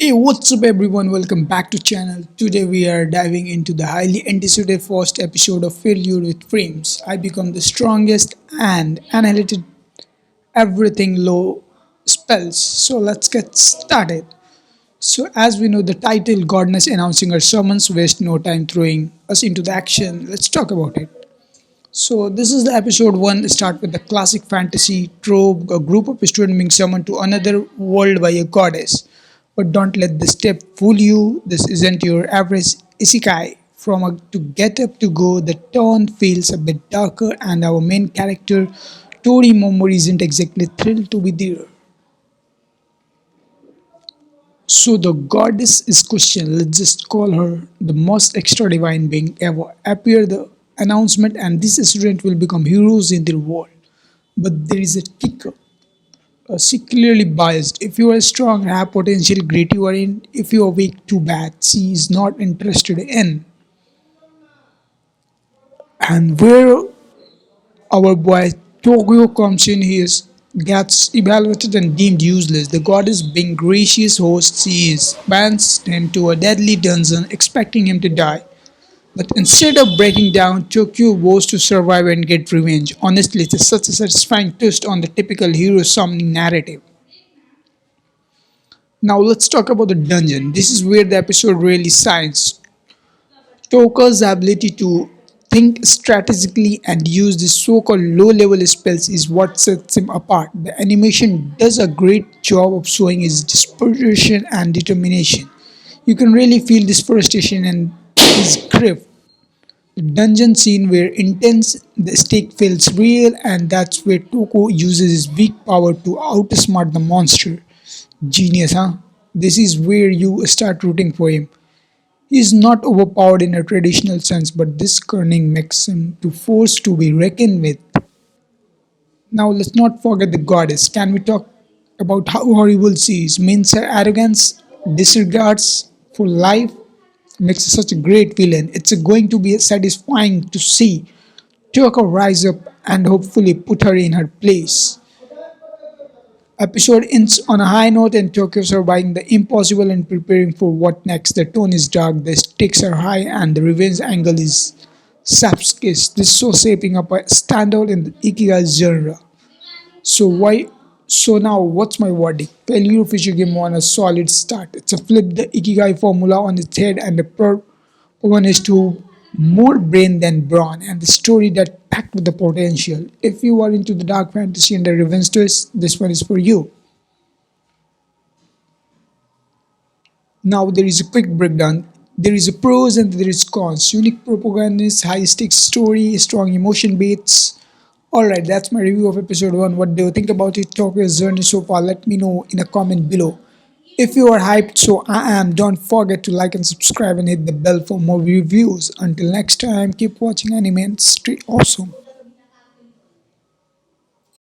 Hey, what's up everyone? Welcome back to channel. Today we are diving into the highly anticipated first episode of Failure with Frames. I become the strongest and annihilated everything low spells. So let's get started. So as we know the title Goddess announcing her summons waste no time throwing us into the action. Let's talk about it. So this is the episode 1 start with the classic fantasy trope, a group of students being summoned to another world by a goddess. But don't let the step fool you, this isn't your average isekai. From a to get up to go, the tone feels a bit darker and our main character, Tori Momori isn't exactly thrilled to be there. So the goddess is questioned. Let's just call her the most extra divine being ever appear the announcement and this student will become heroes in their world. But there is a kicker. She clearly biased. If you are strong, have potential, great you are in. If you are weak, too bad. She is not interested in. And where our boy Tokyo comes in, he is gets evaluated and deemed useless. The goddess, being gracious host she is, bans him to a deadly dungeon, expecting him to die. But instead of breaking down, Tokyo vows to survive and get revenge. Honestly, it is such a satisfying twist on the typical hero summoning narrative. Now let's talk about the dungeon. This is where the episode really shines. Toka's ability to think strategically and use the so-called low-level spells is what sets him apart. The animation does a great job of showing his desperation and determination. You can really feel this frustration and his grip. The dungeon scene where intense, the stake feels real, and that's where Toko uses his weak power to outsmart the monster. Genius, huh? This is where you start rooting for him. He is not overpowered in a traditional sense, but this cunning makes him to force to be reckoned with. Now let's not forget the goddess. Can we talk about how horrible she is? Means her arrogance, disregards for life, makes her such a great villain. It's going to be satisfying to see Turko rise up and hopefully put her in her place. Episode ends on a high note and Tokyo surviving the impossible and preparing for what next. The tone is dark, the stakes are high, and the revenge angle is chef's kiss. This show shaping up a standout in the Ikigai genre. So why? So now, what's my verdict? Failure Fisher Game on a solid start. It's a flip the Ikigai formula on its head, and the protagonist who more brain than brawn, and the story that packed with the potential. If you are into the dark fantasy and the revenge twist, this one is for you. Now there is a quick breakdown. There is a pros and there is cons. Unique propagandist, high stakes story, strong emotion beats. Alright, that's my review of episode 1. What do you think about it? Tokyo's journey so far? Let me know in a comment below. If you are hyped, so I am, don't forget to like and subscribe and hit the bell for more reviews. Until next time, keep watching anime and stay awesome.